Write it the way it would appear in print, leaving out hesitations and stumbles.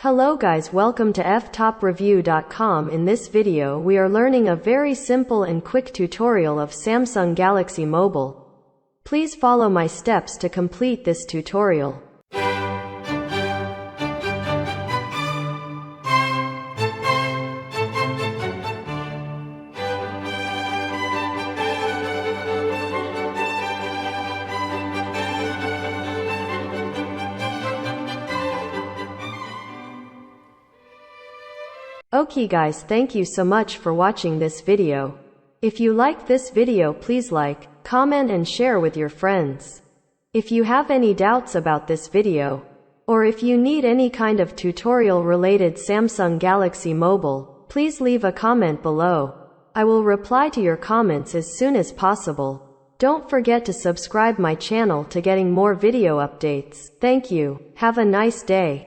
Hello guys, welcome to Ftopreview.com. In this video we are learning a very simple and quick tutorial of Samsung Galaxy Mobile. Please follow my steps to complete this tutorial. Okay guys, thank you so much for watching this video. If you like this video, please like, comment and share with your friends. If you have any doubts about this video, or if you need any kind of tutorial related Samsung Galaxy Mobile, please leave a comment below. I will reply to your comments as soon as possible. Don't forget to subscribe my channel to getting more video updates. Thank you. Have a nice day.